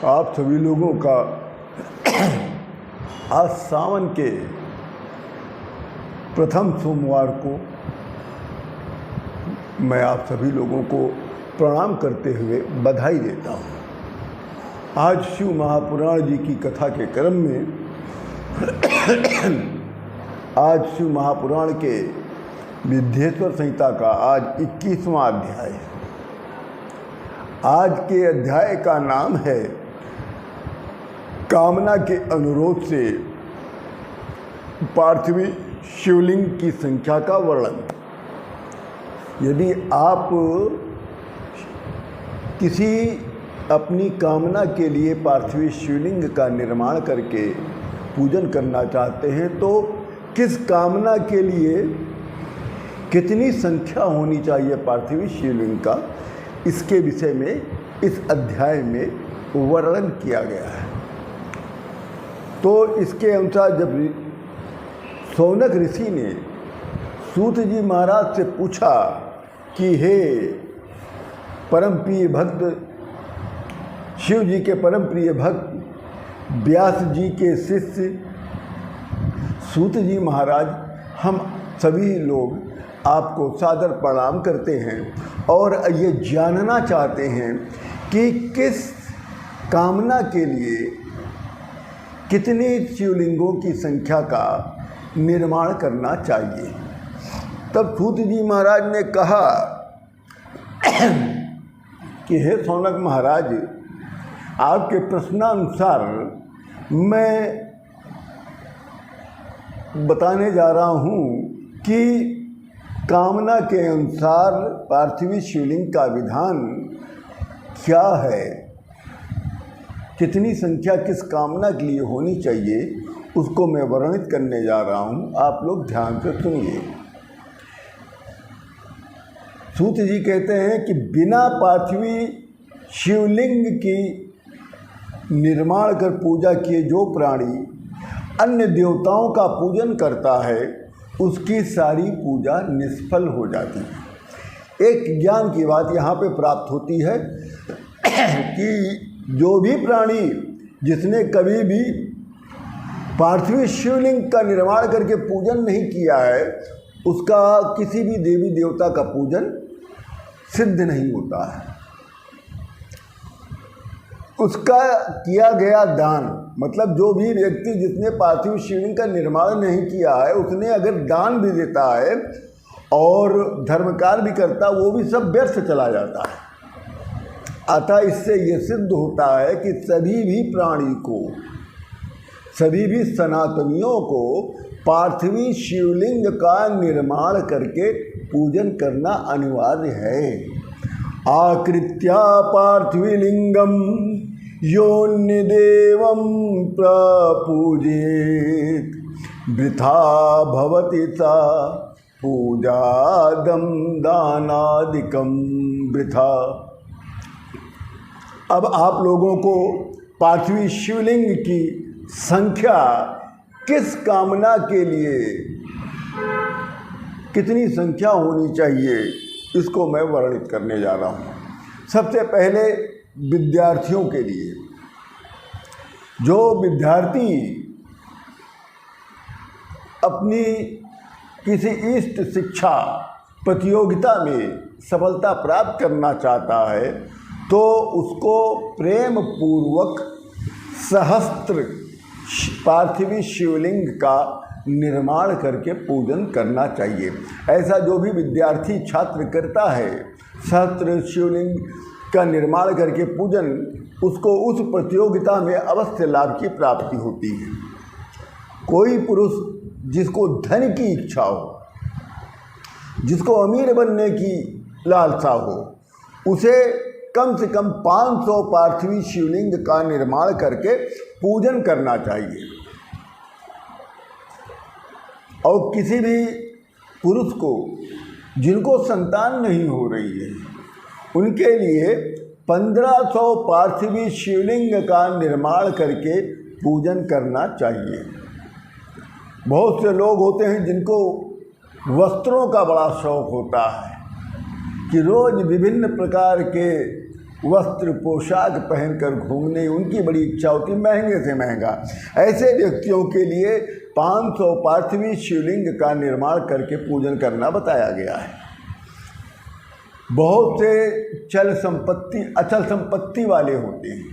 आप सभी लोगों का आज सावन के प्रथम सोमवार को मैं आप सभी लोगों को प्रणाम करते हुए बधाई देता हूँ। आज शिव महापुराण जी की कथा के क्रम में आज शिव महापुराण के विद्येश्वर संहिता का आज 21वां अध्याय है। आज के अध्याय का नाम है कामना के अनुरोध से पार्थिवी शिवलिंग की संख्या का वर्णन। यदि आप किसी अपनी कामना के लिए पार्थिव शिवलिंग का निर्माण करके पूजन करना चाहते हैं तो किस कामना के लिए कितनी संख्या होनी चाहिए पार्थिव शिवलिंग का, इसके विषय में इस अध्याय में वर्णन किया गया है। तो इसके अनुसार जब सौनक ऋषि ने सूत जी महाराज से पूछा कि हे परम प्रिय भक्त, शिव जी के परम प्रिय भक्त व्यास जी के शिष्य सूत जी महाराज, हम सभी लोग आपको सादर प्रणाम करते हैं और ये जानना चाहते हैं कि किस कामना के लिए कितने शिवलिंगों की संख्या का निर्माण करना चाहिए। तब सूत जी महाराज ने कहा कि हे सौनक महाराज, आपके प्रश्नानुसार मैं बताने जा रहा हूँ कि कामना के अनुसार पार्थिव शिवलिंग का विधान क्या है, कितनी संख्या किस कामना के लिए होनी चाहिए, उसको मैं वर्णित करने जा रहा हूँ। आप लोग ध्यान से सुनिए। सूत जी कहते हैं कि बिना पार्थिव शिवलिंग की निर्माण कर पूजा किए जो प्राणी अन्य देवताओं का पूजन करता है उसकी सारी पूजा निष्फल हो जाती है। एक ज्ञान की बात यहाँ पे प्राप्त होती है कि जो भी प्राणी जिसने कभी भी पार्थिव शिवलिंग का निर्माण करके पूजन नहीं किया है उसका किसी भी देवी देवता का पूजन सिद्ध नहीं होता है। उसका किया गया दान, मतलब जो भी व्यक्ति जिसने पार्थिव शिवलिंग का निर्माण नहीं किया है उसने अगर दान भी देता है और धर्मकार्य भी करता, वो भी सब व्यर्थ चला जाता है। अतः इससे ये सिद्ध होता है कि सभी भी प्राणी को, सभी भी सनातनियों को पार्थिव शिवलिंग का निर्माण करके पूजन करना अनिवार्य है। आकृत्या पार्थिवलिंगम योन्निदेवं प्रपूजेत वृथा भवति सा पूजादं दानादिकं वृथा। अब आप लोगों को पार्थिव शिवलिंग की संख्या किस कामना के लिए कितनी संख्या होनी चाहिए, इसको मैं वर्णित करने जा रहा हूँ। सबसे पहले विद्यार्थियों के लिए, जो विद्यार्थी अपनी किसी इष्ट शिक्षा प्रतियोगिता में सफलता प्राप्त करना चाहता है तो उसको प्रेम पूर्वक सहस्त्र पार्थिव शिवलिंग का निर्माण करके पूजन करना चाहिए। ऐसा जो भी विद्यार्थी छात्र करता है सहस्त्र शिवलिंग का निर्माण करके पूजन, उसको उस प्रतियोगिता में अवश्य लाभ की प्राप्ति होती है। कोई पुरुष जिसको धन की इच्छा हो, जिसको अमीर बनने की लालसा हो, उसे कम से कम 500 पार्थिव शिवलिंग का निर्माण करके पूजन करना चाहिए। और किसी भी पुरुष को जिनको संतान नहीं हो रही है उनके लिए 1500 पार्थिव शिवलिंग का निर्माण करके पूजन करना चाहिए। बहुत से लोग होते हैं जिनको वस्त्रों का बड़ा शौक होता है कि रोज़ विभिन्न प्रकार के वस्त्र पोशाक पहनकर घूमने उनकी बड़ी इच्छा होती, महंगे से महंगा। ऐसे व्यक्तियों के लिए 500 पार्थिवी शिवलिंग का निर्माण करके पूजन करना बताया गया है। बहुत से अचल संपत्ति वाले होते हैं,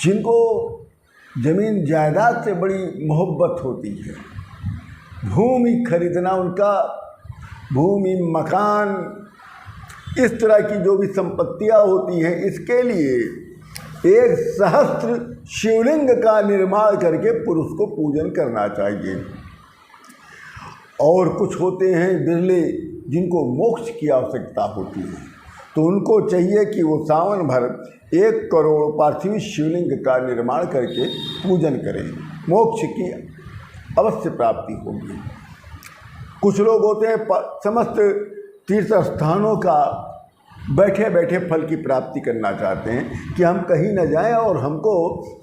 जिनको ज़मीन जायदाद से बड़ी मोहब्बत होती है, भूमि खरीदना उनका, भूमि मकान, इस तरह की जो भी संपत्तियां होती हैं, इसके लिए 1 सहस्त्र शिवलिंग का निर्माण करके पुरुष को पूजन करना चाहिए। और कुछ होते हैं बिरले जिनको मोक्ष की आवश्यकता होती है, तो उनको चाहिए कि वो सावन भर 1 करोड़ पार्थिव शिवलिंग का निर्माण करके पूजन करें, मोक्ष की अवश्य प्राप्ति होगी। कुछ लोग होते हैं समस्त तीर्थ स्थानों का बैठे बैठे फल की प्राप्ति करना चाहते हैं कि हम कहीं न जाएं और हमको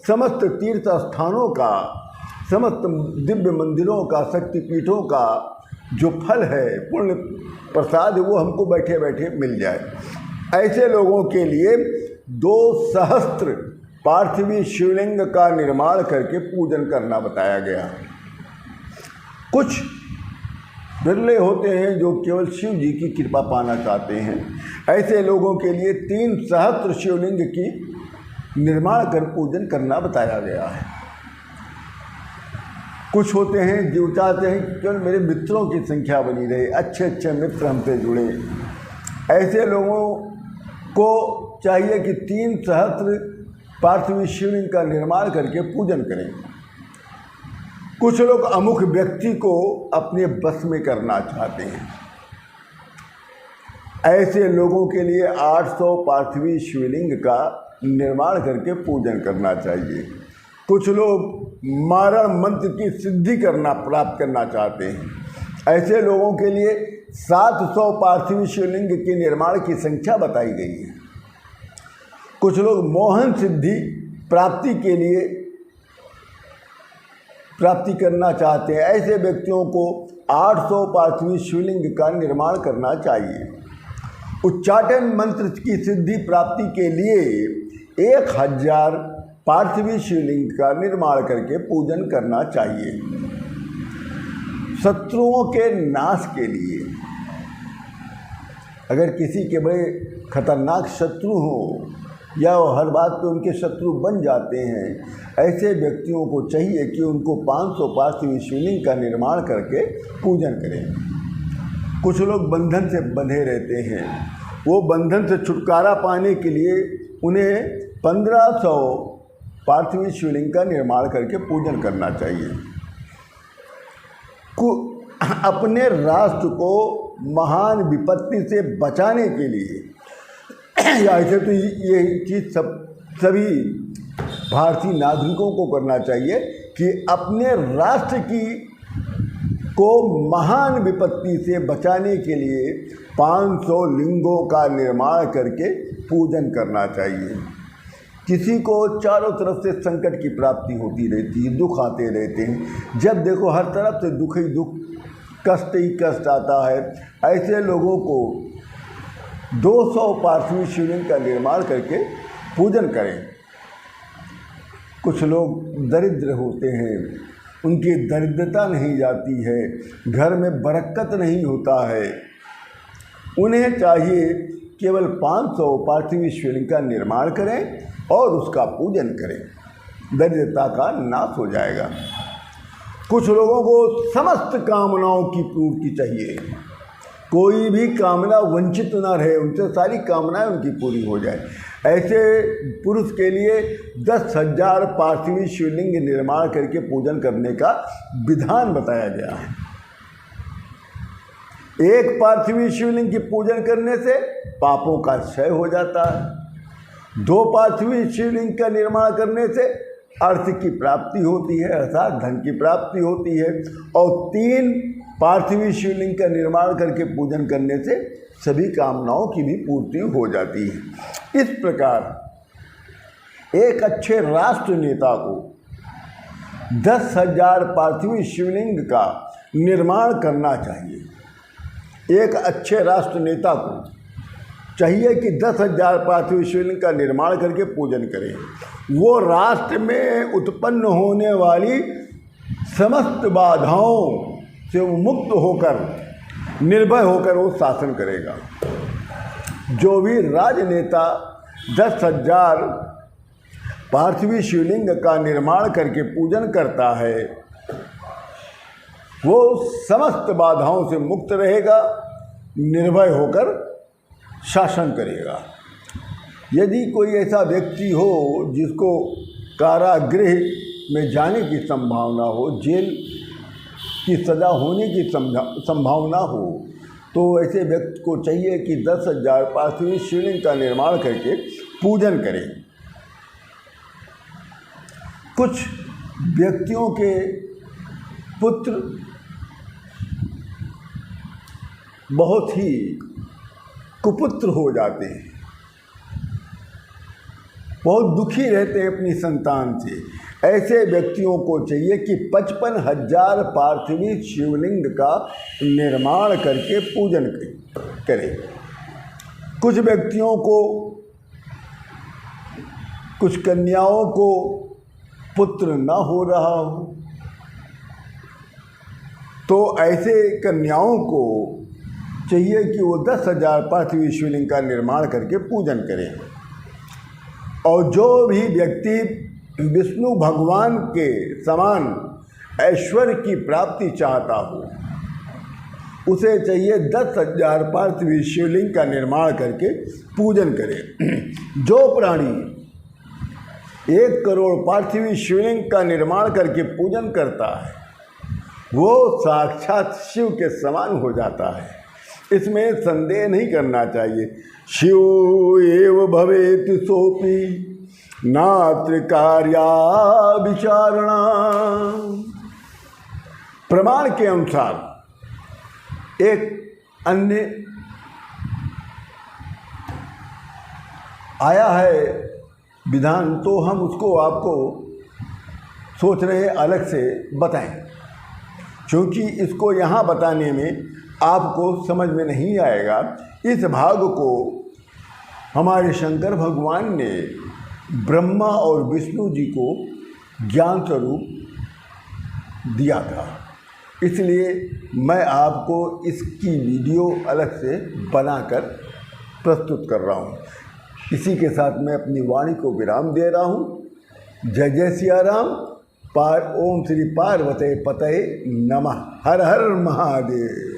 समस्त तीर्थ स्थानों का, समस्त दिव्य मंदिरों का, शक्तिपीठों का जो फल है, पुण्य प्रसाद, वो हमको बैठे बैठे मिल जाए। ऐसे लोगों के लिए 2 सहस्त्र पार्थिवी शिवलिंग का निर्माण करके पूजन करना बताया गया। कुछ बिरले होते हैं जो केवल शिव जी की कृपा पाना चाहते हैं, ऐसे लोगों के लिए 3 सहस्त्र शिवलिंग की निर्माण कर पूजन करना बताया गया है। कुछ होते हैं जो चाहते हैं कि केवल मेरे मित्रों की संख्या बनी रहे, अच्छे अच्छे मित्र हमसे जुड़े, ऐसे लोगों को चाहिए कि 3 सहस्त्र पार्थिव शिवलिंग का निर्माण करके पूजन करें। कुछ लोग अमुक व्यक्ति को अपने बस में करना चाहते हैं, ऐसे लोगों के लिए 800 पार्थिवी शिवलिंग का निर्माण करके पूजन करना चाहिए। कुछ लोग मारण मंत्र की सिद्धि प्राप्त करना चाहते हैं, ऐसे लोगों के लिए 700 पार्थिव शिवलिंग के निर्माण की संख्या बताई गई है। कुछ लोग मोहन सिद्धि प्राप्ति के लिए प्राप्ति करना चाहते हैं, ऐसे व्यक्तियों को 800 पार्थिवी शिवलिंग का निर्माण करना चाहिए। उच्चाटन मंत्र की सिद्धि प्राप्ति के लिए 1000 पार्थिवी शिवलिंग का निर्माण करके पूजन करना चाहिए। शत्रुओं के नाश के लिए, अगर किसी के बड़े खतरनाक शत्रु हो या हर बात पे उनके शत्रु बन जाते हैं, ऐसे व्यक्तियों को चाहिए कि उनको 500 पार्थिव शिवलिंग का निर्माण करके पूजन करें। कुछ लोग बंधन से बंधे रहते हैं, वो बंधन से छुटकारा पाने के लिए उन्हें 1500 पार्थिव शिवलिंग का निर्माण करके पूजन करना चाहिए। अपने राष्ट्र को महान विपत्ति से बचाने के लिए, या ऐसे तो ये चीज़ सभी भारतीय नागरिकों को करना चाहिए कि अपने राष्ट्र को महान विपत्ति से बचाने के लिए 500 लिंगों का निर्माण करके पूजन करना चाहिए। किसी को चारों तरफ से संकट की प्राप्ति होती रहती है, दुख आते रहते हैं, जब देखो हर तरफ से दुख ही दुख, कष्ट ही कष्ट आता है, ऐसे लोगों को 200 पार्थिव शिवलिंग का निर्माण करके पूजन करें। कुछ लोग दरिद्र होते हैं, उनकी दरिद्रता नहीं जाती है, घर में बरकत नहीं होता है, उन्हें चाहिए केवल 500 पार्थिव शिवलिंग का निर्माण करें और उसका पूजन करें, दरिद्रता का नाश हो जाएगा। कुछ लोगों को समस्त कामनाओं की पूर्ति चाहिए, कोई भी कामना वंचित ना रहे, उनसे सारी कामनाएं उनकी पूरी हो जाए। ऐसे पुरुष के लिए 10,000 पार्थिव शिवलिंग निर्माण करके पूजन करने का विधान बताया गया है। एक पार्थिव शिवलिंग की पूजन करने से पापों का क्षय हो जाता है, 2 पार्थिव शिवलिंग का निर्माण करने से अर्थ की प्राप्ति होती है, अर्थात धन की प्राप्ति होती है, और 3 पार्थिव शिवलिंग का निर्माण करके पूजन करने से सभी कामनाओं की भी पूर्ति हो जाती है। इस प्रकार एक अच्छे राष्ट्र नेता को 10,000 पार्थिव शिवलिंग का निर्माण करना चाहिए। एक अच्छे राष्ट्र नेता को चाहिए कि 10,000 पार्थिव शिवलिंग का निर्माण करके पूजन करें। वो राष्ट्र में उत्पन्न होने वाली समस्त बाधाओं से मुक्त होकर, निर्भय होकर वो शासन करेगा। जो भी राजनेता 10,000 पार्थिव शिवलिंग का निर्माण करके पूजन करता है, वो समस्त बाधाओं से मुक्त रहेगा, निर्भय होकर शासन करेगा। यदि कोई ऐसा व्यक्ति हो जिसको कारागृह में जाने की संभावना हो, जेल की सज़ा होने की संभावना हो, तो ऐसे व्यक्ति को चाहिए कि 10,000 पार्थिव शिवलिंग का निर्माण करके पूजन करें। कुछ व्यक्तियों के पुत्र बहुत ही कुपुत्र हो जाते हैं, बहुत दुखी रहते हैं अपनी संतान से। ऐसे व्यक्तियों को चाहिए कि 55,000 पार्थिव शिवलिंग का निर्माण करके पूजन करें। कुछ व्यक्तियों को, कुछ कन्याओं को पुत्र न हो रहा हो, तो ऐसे कन्याओं को चाहिए कि वो 10,000 पार्थिव शिवलिंग का निर्माण करके पूजन करें। और जो भी व्यक्ति विष्णु भगवान के समान ऐश्वर्य की प्राप्ति चाहता हो, उसे चाहिए 10,000 पार्थिव शिवलिंग का निर्माण करके पूजन करे। जो प्राणी 1 करोड़ पार्थिव शिवलिंग का निर्माण करके पूजन करता है, वो साक्षात शिव के समान हो जाता है। इसमें संदेह नहीं करना चाहिए। शिव एव भवेत सोपि नात्र कार्या विचारणा। प्रमाण के अनुसार एक अन्य आया है विधान, तो हम उसको आपको सोच रहे हैं अलग से बताएं, क्योंकि इसको यहाँ बताने में आपको समझ में नहीं आएगा। इस भाग को हमारे शंकर भगवान ने ब्रह्मा और विष्णु जी को ज्ञान स्वरूप दिया था, इसलिए मैं आपको इसकी वीडियो अलग से बनाकर प्रस्तुत कर रहा हूँ। इसी के साथ मैं अपनी वाणी को विराम दे रहा हूँ। जय जय सिया राम। ओम श्री पार्वती पतये नमः। हर हर महादेव।